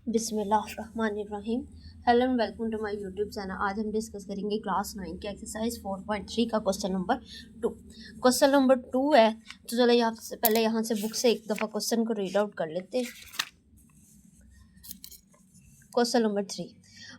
बिस्मिल्लाहिर्रहमानिर्रहीम। Hello and welcome to my YouTube channel. आज हम डिस्कस करेंगे क्लास 9 के एक्सरसाइज 4.3 का क्वेश्चन नंबर 2। क्वेश्चन नंबर 2 है, तो चलो यहाँ से बुक से एक दफ़ा क्वेश्चन को रीड आउट कर लेते हैं। Question number 3,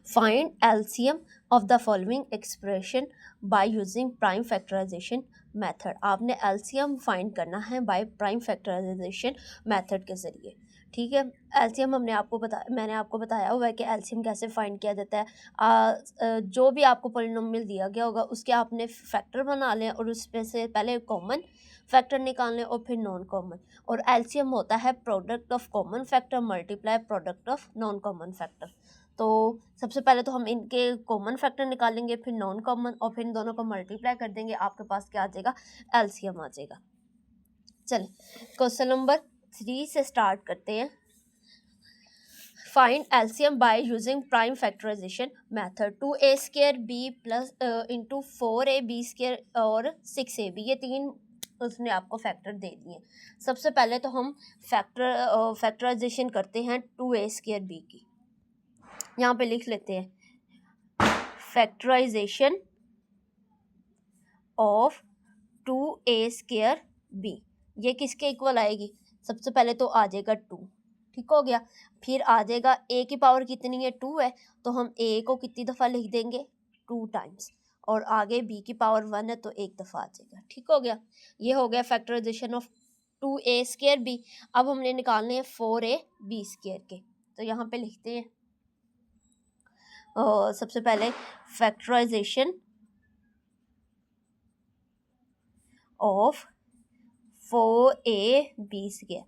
find LCM of the following expression by using prime factorization method. आपने एलसीएम फाइंड करना है बाय प्राइम फैक्टराइजेशन मेथड के ज़रिए। ठीक है, एलसीएम मैंने आपको बताया हुआ है कि एलसीएम कैसे फाइंड किया जाता है। जो भी आपको पॉलिनोमियल दिया गया होगा उसके आपने फैक्टर बना लें और उसमें से पहले कॉमन फैक्टर निकाल लें और फिर नॉन कॉमन। और एलसीएम होता है product of common factor multiply product of non common factor. तो सबसे पहले तो हम इनके कॉमन फैक्टर निकालेंगे, फिर नॉन कॉमन, और फिर इन दोनों को मल्टीप्लाई कर देंगे। आपके पास क्या आ जाएगा? एलसीएम आ जाएगा। चलिए क्वेश्चन नंबर 3 से स्टार्ट करते हैं। Find LCM by using prime factorization method. 2a² plus into 4ab² और 6ab, ये तीन उसने आपको फैक्टर दे दिए। सबसे पहले तो हम फैक्टराइजेशन करते हैं 2a² की। यहाँ पे लिख लेते हैं फैक्टराइजेशन ऑफ 2a²b। ये किसके इक्वल आएगी? सबसे पहले तो आ जाएगा 2, ठीक हो गया। फिर आ जाएगा a की पावर कितनी है? 2 है, तो हम a को कितनी दफ़ा लिख देंगे? 2 टाइम्स। और आगे b की पावर 1 है तो एक दफ़ा आ जाएगा, ठीक हो गया। ये हो गया फैक्टराइजेशन ऑफ 2a²b। अब हमने निकालने हैं 4ab² के, तो यहाँ पे लिखते हैं सबसे पहले फैक्टराइजेशन ऑफ 4ab²।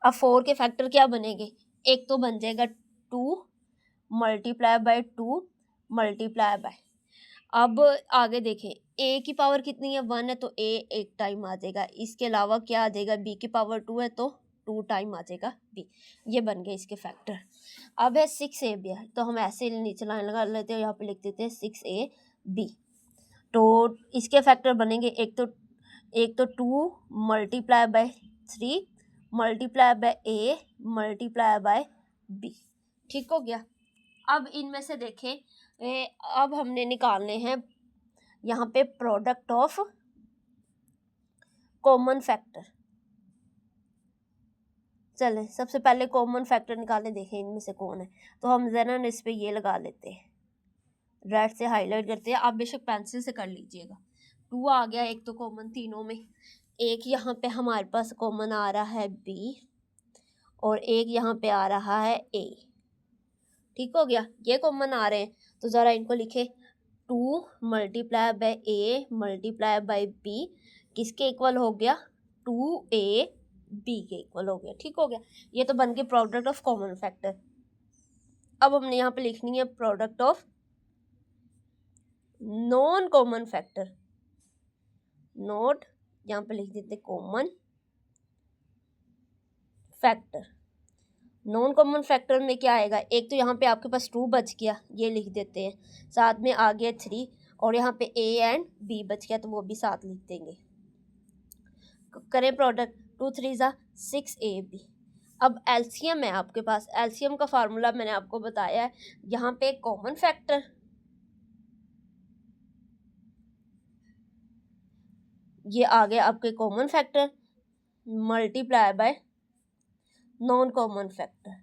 अब 4 के फैक्टर क्या बनेंगे? एक तो बन जाएगा 2 मल्टीप्लाई बाय 2 मल्टीप्लाई बाय, अब आगे देखें a की पावर कितनी है? 1 है, तो a एक टाइम आ जाएगा। इसके अलावा क्या आ जाएगा? b की पावर 2 है तो 2 टाइम आ जाएगा b। ये बन गए इसके फैक्टर। अब है 6ab, तो हम ऐसे नीचे लाइन लगा लेते हैं, यहाँ पे लिख देते हैं 6ab। तो इसके फैक्टर बनेंगे एक तो 2 multiply by 3 multiply by a multiply by b, ठीक हो गया। अब इनमें से देखें, अब हमने निकालने हैं यहाँ पे प्रोडक्ट ऑफ कॉमन फैक्टर। चले सबसे पहले कॉमन फैक्टर निकालने, देखें इनमें से कौन है। तो हम ज़रा इस पे ये लगा लेते हैं, रेड से हाईलाइट करते हैं। आप बेशक पेंसिल से कर लीजिएगा। 2 आ गया एक तो कॉमन तीनों में। एक यहाँ पे हमारे पास कॉमन आ रहा है b और एक यहाँ पे आ रहा है a, ठीक हो गया। ये कॉमन आ रहे हैं तो ज़रा इनको लिखे 2 multiply by a multiply by b किसके इक्वल हो गया? 2ab के इक्वल हो गया, ठीक हो गया। ये तो बन गए प्रोडक्ट ऑफ कॉमन फैक्टर। अब हमने यहाँ पे लिखनी है product of non common factor. Note यहाँ पे लिख देते common factor. Non common factor में क्या आएगा? एक तो यहाँ पे आपके पास 2 बच गया, ये लिख देते हैं। साथ में आ गया 3 और यहाँ पे a एंड b बच गया, तो वो भी साथ लिख देंगे। करें प्रोडक्ट, 2 3 ज़ा 6ab। अब एलसीएम है आपके पास। एलसीएम का फार्मूला मैंने आपको बताया है। यहाँ पे कॉमन फैक्टर, ये आ गया आपके common factor multiply by non common factor.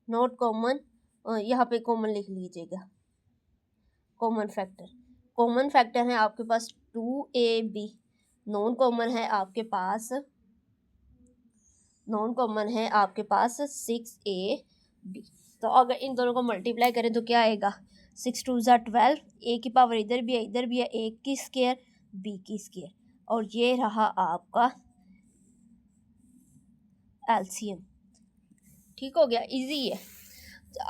Not common, यहाँ पे कॉमन लिख लीजिएगा। कॉमन फैक्टर है आपके पास 2ab। नॉन कॉमन है आपके पास 6ab। तो अगर इन दोनों को मल्टीप्लाई करें तो क्या आएगा? 6 2 ज़ा 12, a की पावर इधर भी है, a की स्क्वायर b की स्क्वायर, और ये रहा आपका एलसीएम, ठीक हो गया। इजी है।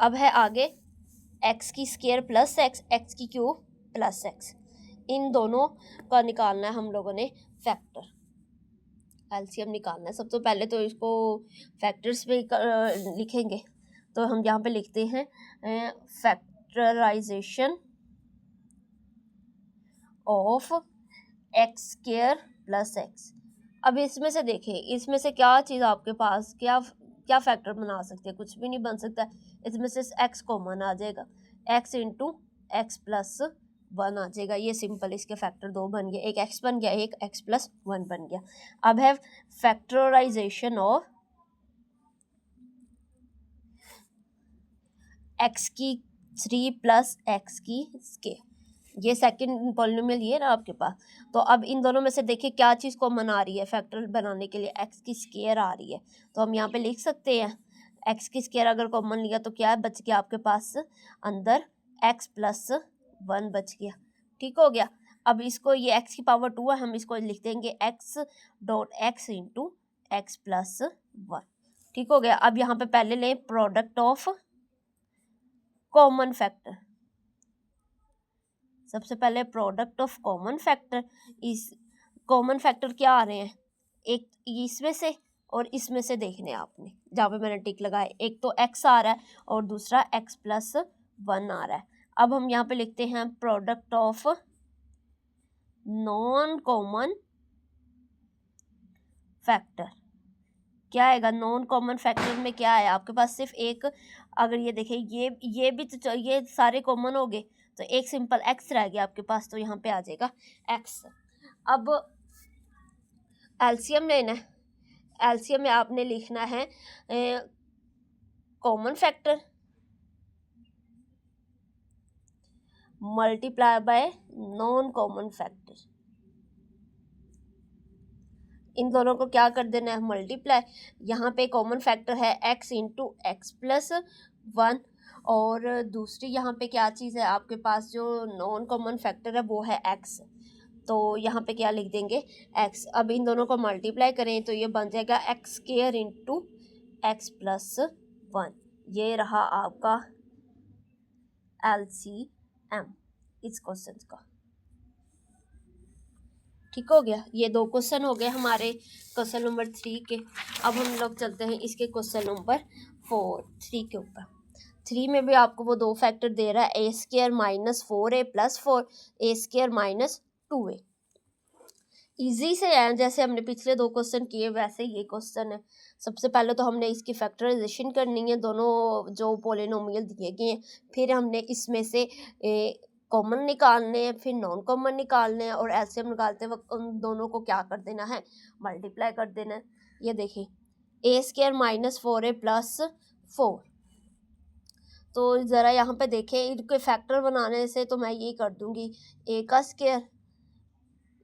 अब है आगे x की स्क्वायर प्लस x की क्यूब प्लस x, इन दोनों का निकालना है हम लोगों ने फैक्टर। एलसीएम निकालना है। सबसे पहले तो इसको फैक्टर्स पे लिखेंगे, तो हम यहाँ पे लिखते हैं factorization of x² plus x। अब इसमें से देखें, इसमें से क्या चीज़ आपके पास, क्या क्या फैक्टर बना सकते हैं, कुछ भी नहीं बन सकता, इसमें से एक्स कॉमन आ जाएगा, x into x plus one आ जाएगा, ये सिंपल इसके फैक्टर दो बन गए, एक एक्स बन गया, एक एक्स प्लस वन बन गया। अब है फैक्टराइजेशन ऑफ एक्स की 3 प्लस एक्स की स्केयर, ये सेकंड पॉलिनोमियल ये रहा आपके पास। तो अब इन दोनों में से देखिए क्या चीज़ कॉमन आ रही है फैक्टर बनाने के लिए, एक्स की स्केयर आ रही है, तो हम यहाँ पे लिख सकते हैं एक्स की स्केयर अगर कॉमन लिया तो क्या बच गया आपके पास अंदर एक्स प्लस वन बच गया, ठीक हो गया। अब इसको ये एक्स की पावर 2 है, हम इसको लिख देंगे x dot x into x plus one, ठीक हो गया। अब यहाँ पे पहले लें प्रोडक्ट ऑफ कॉमन फैक्टर, सबसे पहले प्रोडक्ट ऑफ कॉमन फैक्टर, इस कॉमन फैक्टर क्या आ रहे हैं, एक इसमें से और इसमें से देखने आपने जहाँ पे मैंने टिक लगाया, एक तो x आ रहा है और दूसरा x प्लस वन आ रहा है। अब हम यहाँ पे लिखते हैं product of non common factor, क्या आएगा नॉन कॉमन फैक्टर में, क्या है आपके पास सिर्फ एक, अगर ये देखें ये भी तो ये सारे कॉमन हो गए, तो एक सिंपल x रह गया आपके पास, तो यहाँ पे आ जाएगा x। अब एलसीएम लेना है, एलसीएम में आपने लिखना है common factor multiply by non common factor, इन दोनों को क्या कर देना है मल्टीप्लाई, यहाँ पे कॉमन फैक्टर है x into x plus one, और दूसरी यहाँ पे क्या चीज़ है आपके पास जो नॉन कॉमन फैक्टर है वो है x, तो यहाँ पे क्या लिख देंगे x। अब इन दोनों को मल्टीप्लाई करें तो ये बन जाएगा x square into x plus one, ये रहा आपका LCM इस क्वेश्चन का, ठीक हो गया। ये दो क्वेश्चन हो गए हमारे क्वेश्चन नंबर 3 के। अब हम लोग चलते हैं इसके क्वेश्चन नंबर 3 के ऊपर। 3 में भी आपको वो दो फैक्टर दे रहा है, ए स्क्वायर माइनस 4a प्लस 4, ए स्क्वायर माइनस 2a। ईजी से है, जैसे हमने पिछले दो क्वेश्चन किए वैसे ये क्वेश्चन है। सबसे पहले तो हमने इसकी फैक्टराइजेशन करनी है, दोनों जो पोलिनोमियल दिए गए हैं, फिर हमने इसमें से कॉमन निकालने हैं, फिर नॉन कॉमन निकालने हैं, और एलसीएम निकालते वक्त उन दोनों को क्या कर देना है मल्टीप्लाई कर देना है। ये देखिए ए स्क्वायर माइनस 4a प्लस 4, तो ज़रा यहाँ पे देखें इनके फैक्टर बनाने से तो मैं ये कर दूँगी ए का स्क्वायर,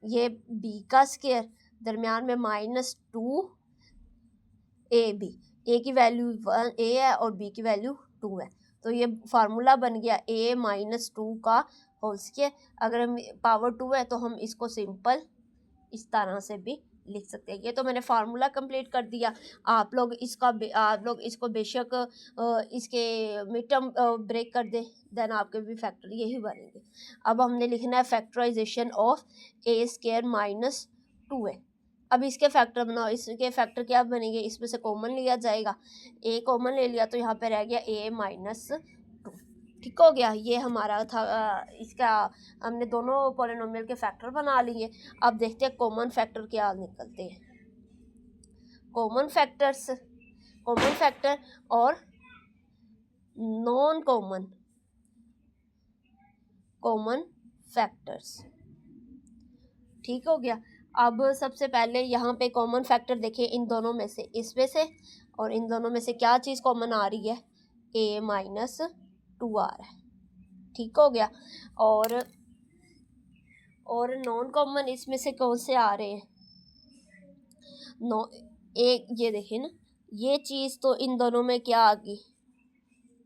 ये b का स्क्वायर, दरमियान में -2 ए बी, ए की वैल्यू 1 ए है और बी की वैल्यू 2 है, तो ये फार्मूला बन गया a माइनस 2 का होल स्क्वायर। अगर हम पावर 2 है तो हम इसको सिंपल इस तरह से भी लिख सकते हैं। ये तो मैंने फार्मूला कंप्लीट कर दिया, आप लोग इसको बेशक इसके मिड टर्म ब्रेक कर दे, देन आपके भी फैक्टर यही बनेंगे। अब हमने लिखना है factorization of a square minus 2a। अब इसके फैक्टर बनाओ, इसके फैक्टर क्या बनेंगे, इसमें से कॉमन लिया जाएगा, ए कॉमन ले लिया तो यहाँ पे रह गया a माइनस 2, ठीक हो गया। ये हमारा था इसका हमने दोनों पॉलिनोमियल के फैक्टर बना लिए। अब देखते हैं कॉमन फैक्टर क्या निकलते हैं, कॉमन फैक्टर और नॉन कॉमन फैक्टर्स, ठीक हो गया। अब सबसे पहले यहाँ पे कॉमन फैक्टर देखिए इन दोनों में से, इसमें से और इन दोनों में से क्या चीज़ कॉमन आ रही है, a माइनस 2 आ रहा है, ठीक हो गया। और नॉन कॉमन इसमें से कौन से आ रहे हैं, एक ये देखिए ना, ये चीज़ तो इन दोनों में क्या आ गई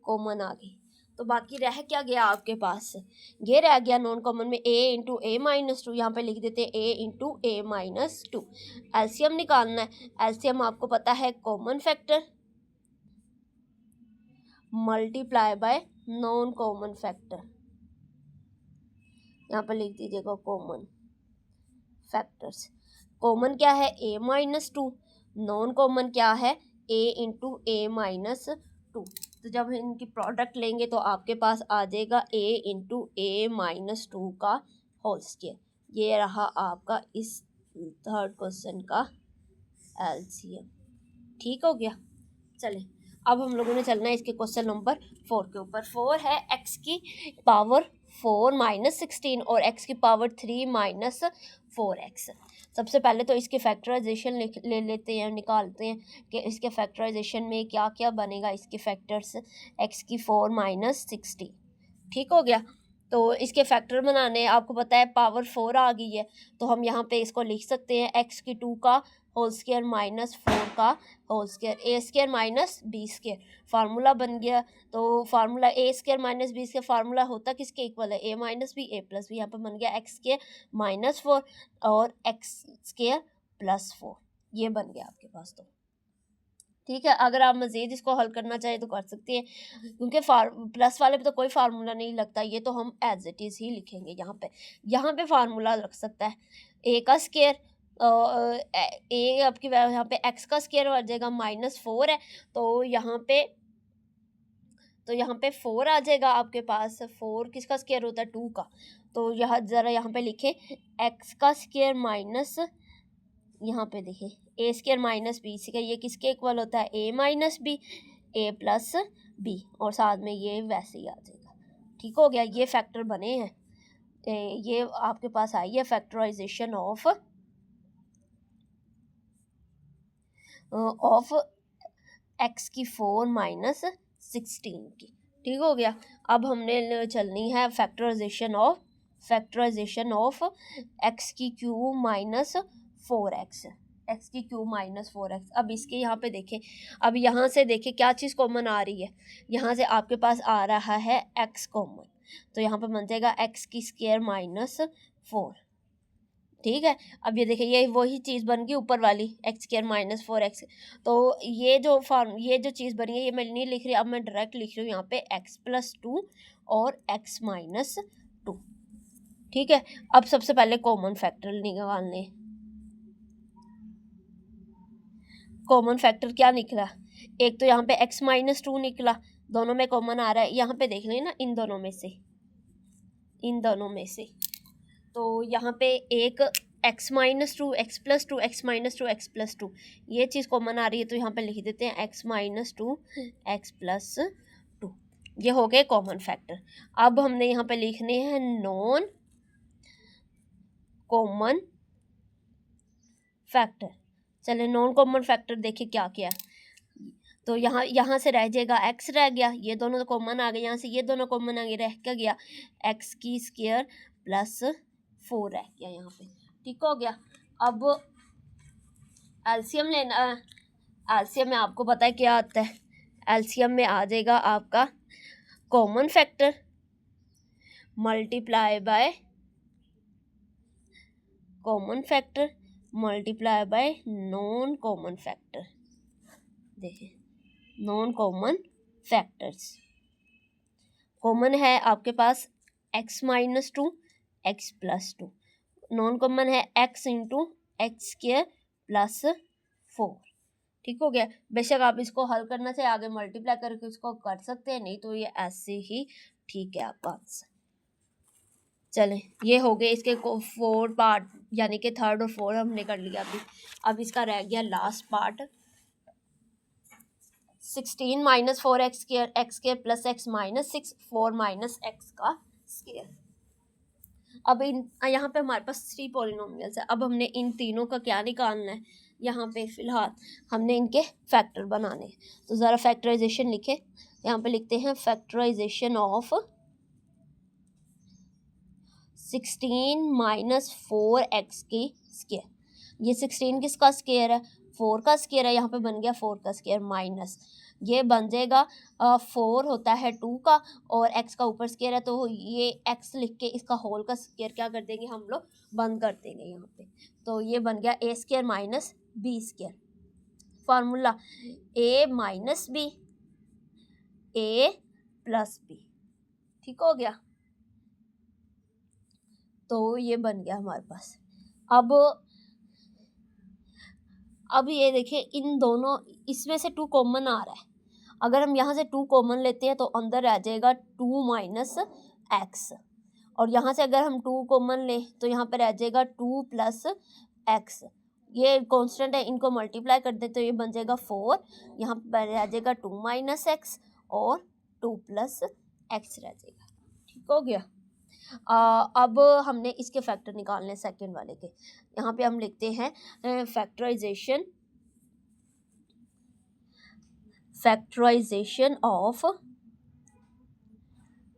कॉमन आ गई, तो बाकी रह क्या गया आपके पास, ये रह गया नॉन कॉमन में a इंटू ए माइनस 2, यहाँ पे लिख देते हैं a into A minus 2। LCM निकालना है, एलसीएम आपको पता है common factor multiply by non common factor, यहाँ पर लिख दीजिएगा कॉमन फैक्टर्स। कॉमन क्या है a माइनस 2, नॉन कॉमन क्या है a इंटू ए माइनस 2, तो जब इनकी प्रोडक्ट लेंगे तो आपके पास आ जाएगा a इंटू ए माइनस 2 का होल स्क्वायर। ये रहा आपका इस थर्ड क्वेश्चन का एलसीएम, ठीक हो गया। चले अब हम लोगों ने चलना है इसके क्वेश्चन नंबर 4 के ऊपर। 4 है x की पावर 4 माइनस 16 और x की पावर 3 माइनस 4x। सबसे पहले तो इसके फैक्टराइजेशन ले लेते हैं, निकालते हैं कि इसके फैक्टराइजेशन में क्या क्या बनेगा। इसके फैक्टर्स x की 4 माइनस 16, ठीक हो गया। तो इसके फैक्टर बनाने आपको पता है पावर 4 आ गई है, तो हम यहाँ पे इसको लिख सकते हैं x की 2 का होल स्क्वायर माइनस 4 का whole square, A square minus B square, formula बन गया। तो formula A square minus B square formula होता किसके इक्वल है, A minus B A plus B. यहाँ पे बन गया एक्स स्क्वायर माइनस 4 और एक्स स्क्वायर प्लस 4, ये बन गया आपके पास। तो ठीक है, अगर आप मज़ीद इसको हल करना चाहें तो कर सकते हैं, क्योंकि प्लस वाले पे तो कोई फार्मूला नहीं लगता, ये तो हम एज इट इज़ ही लिखेंगे। यहाँ पे फार्मूला लग सकता है ए का स्क्वायर, ए आपकी यहाँ पे एक्स का स्क्वायर आ जाएगा, -4 है तो यहाँ पे 4 आ जाएगा आपके पास। 4 किसका स्क्वायर होता है, 2 का। तो यहाँ पे लिखे एक्स का स्क्वायर माइनस, यहाँ पे देखें ए स्क्वायर माइनस बी स्क्वायर, ये किसके इक्वल होता है, A minus B, A plus B, और साथ में ये वैसे ही आ जाएगा। ठीक हो गया, ये फैक्टर बने हैं। ये आपके पास आई है फैक्टराइजेशन ऑफ एक्स की 4 माइनस 16 की। ठीक हो गया। अब हमने चलनी है फैक्टराइजेशन ऑफ एक्स की क्यूब माइनस 4x, एक्स की क्यूब माइनस 4x। अब इसके यहाँ पे देखें, अब यहाँ से देखें क्या चीज़ कॉमन आ रही है, यहाँ से आपके पास आ रहा है x कॉमन, तो यहाँ पे बन जाएगा एक्स की स्क्वायर माइनस 4। ठीक है, अब ये देखिए ये वही चीज़ बन गई ऊपर वाली एक्स स्क्वायर माइनस 4x। तो ये जो चीज़ बनी है ये मैं नहीं लिख रही, अब मैं डायरेक्ट लिख रही हूँ यहाँ पे x प्लस 2 और x माइनस 2। ठीक है, अब सबसे पहले कॉमन फैक्टर निकालने। कॉमन फैक्टर क्या निकला, एक तो यहाँ पे x माइनस 2 निकला, दोनों में कॉमन आ रहा है। यहाँ पे देख लें ना, इन दोनों में से तो यहाँ पे एक x minus 2, x plus 2, x minus 2, x plus 2, ये चीज़ कॉमन आ रही है, तो यहाँ पे लिख देते हैं x माइनस 2, x प्लस 2। ये हो गए कॉमन फैक्टर। अब हमने यहाँ पे लिखने हैं नॉन कॉमन फैक्टर। चले नॉन कॉमन फैक्टर देखे क्या क्या, तो यहाँ से रह जाएगा x रह गया, ये दोनों तो कॉमन आ गए, यहाँ से ये दोनों कॉमन आ गए, रह क्या गया x की स्क्वायर प्लस 4 रह गया यहाँ पे। ठीक हो गया। अब एलसीएम लेना, एलसीएम में आपको पता है क्या आता है, एलसीएम में आ जाएगा आपका common factor multiply by common factor multiply by non common factor. देखिए नॉन कॉमन फैक्टर्स, कॉमन है आपके पास x minus 2, x plus 2, non common है x into x square plus 4। ठीक हो गया। बेशक आप इसको हल करना चाहे आगे मल्टीप्लाई करके इसको कर सकते हैं, नहीं तो ये ऐसे ही ठीक है आपका आंसर। चलें, ये हो गए इसके 4 पार्ट, यानी कि 3rd और 4 हमने कर लिया अभी। अब इसका रह गया last part, 16 minus 4x square, x square plus x minus 6, 4 minus x का स्क्वायर। अब यहाँ पे हमारे पास 3 पॉलिनोमियल्स है। अब हमने इन तीनों का क्या निकालना है, यहाँ पे फ़िलहाल हमने इनके फैक्टर बनाने हैं। तो ज़रा फैक्टराइजेशन लिखे, यहाँ पे लिखते हैं फैक्टराइजेशन ऑफ 16 माइनस 4x की स्क्वायर। ये 16 किसका स्क्वायर है, 4 का स्क्वायर है, यहाँ पे बन गया 4 का स्क्वायर माइनस, ये बन जाएगा 4 होता है 2 का और x का ऊपर स्क्वायर है, तो ये x लिख के इसका होल का स्क्वायर क्या कर देंगे हम लोग, बंद कर देंगे यहाँ पे। तो ये बन गया a square minus B square, formula a minus B, a plus B. ठीक हो गया, तो ये बन गया हमारे पास। अब ये देखिए इन दोनों, इसमें से 2 कॉमन आ रहा है, अगर हम यहाँ से 2 कॉमन लेते हैं तो अंदर आ जाएगा 2 माइनस एक्स, और यहाँ से अगर हम 2 कॉमन लें तो यहाँ पर आ जाएगा 2 प्लस एक्स, ये कांस्टेंट है, इनको मल्टीप्लाई कर दे तो ये बन जाएगा 4, यहाँ पर रह जाएगा 2 माइनस एक्स और 2 प्लस एक्स रह जाएगा। ठीक हो गया। अब हमने इसके फैक्टर निकालने सेकंड वाले के। यहाँ पे हम लिखते हैं factorization of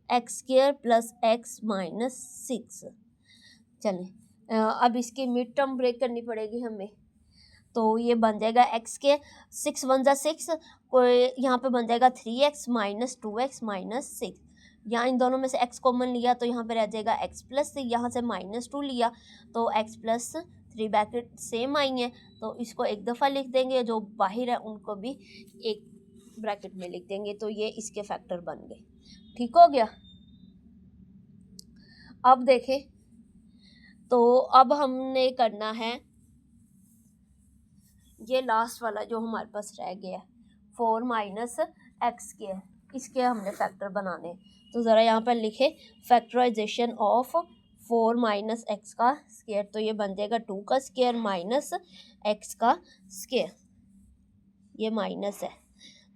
x square plus x minus 6। चलें, अब इसकी मिड टर्म ब्रेक करनी पड़ेगी हमें, तो ये बन जाएगा एक्स के 6 वन ज़ा 6, कोई यहाँ पे बन जाएगा 3x माइनस 2x माइनस 6। यहाँ इन दोनों में से x कॉमन लिया तो यहाँ पे रह जाएगा x प्लस 3, यहाँ से -2 लिया तो x प्लस 3 ब्रैकेट सेम आई हैं, तो इसको एक दफ़ा लिख देंगे, जो बाहर है उनको भी एक ब्रैकेट में लिख देंगे, तो ये इसके फैक्टर बन गए। ठीक हो गया। अब देखें, तो अब हमने करना है ये लास्ट वाला जो हमारे पास रह गया है 4 माइनस एक्स स्क्वायर, इसके हमने फैक्टर बनाने। तो ज़रा यहाँ पर लिखे फैक्टराइजेशन ऑफ 4 माइनस एक्स का स्क्वायर, तो ये बन जाएगा 2 का स्क्वायर माइनस एक्स का स्क्वायर, ये माइनस है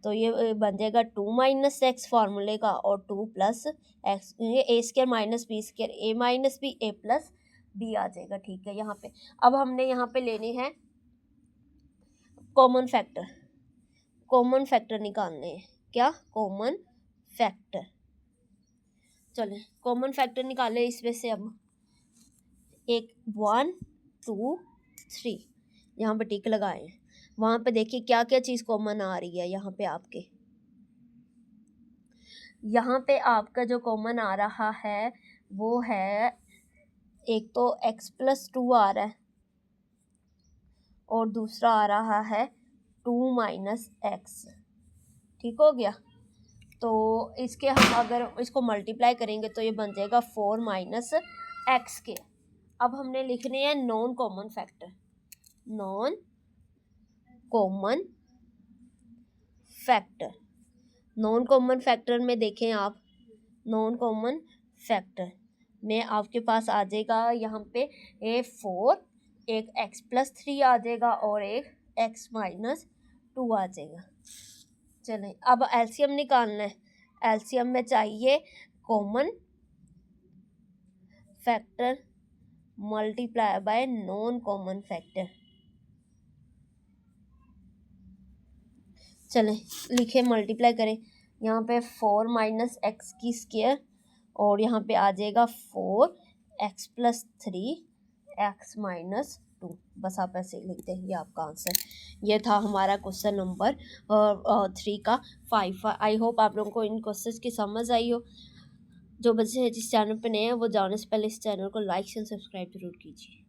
तो ये बन जाएगा 2 माइनस एक्स फार्मूले का और 2 प्लस एक्स, ये ए square minus B square, A minus B A plus B आ जाएगा। ठीक है। यहाँ पे अब हमने यहाँ पे लेने हैं कॉमन फैक्टर निकालने हैं। क्या? Common factor. चलें, कॉमन फैक्टर निकाले इसमें से। अब एक 1 2 3 यहाँ पे टिक लगाए हैं, वहाँ पे देखिए क्या क्या चीज़ कॉमन आ रही है। यहाँ पे आपका जो कॉमन आ रहा है वो है, एक तो x प्लस 2 आ रहा है और दूसरा आ रहा है 2 माइनस एक्स। ठीक हो गया। तो इसके हम अगर इसको मल्टीप्लाई करेंगे तो ये बन जाएगा 4 माइनस एक्स के। अब हमने लिखने हैं non common factor. Non common factor में देखें आप, नॉन कॉमन फैक्टर में आपके पास आ जाएगा यहाँ पे A4, एक x प्लस 3 आ जाएगा और एक x माइनस 2 आ जाएगा। चलें, अब एलसीएम निकालना है। एलसीएम में चाहिए common factor multiply by non common factor. चलें, लिखे मल्टीप्लाई करें। यहाँ पे 4 माइनस एक्स की स्क्वायर और यहाँ पे आ जाएगा 4 एक्स प्लस 3 एक्स माइनस 2। बस आप ऐसे लिख दें, ये आपका आंसर। ये था हमारा क्वेश्चन नंबर 3 का 5। आई होप आप लोगों को इन क्वेश्चन की समझ आई हो। जो बच्चे जिस चैनल पे नए हैं वो जाने से पहले इस चैनल को लाइक एंड सब्सक्राइब जरूर कीजिए।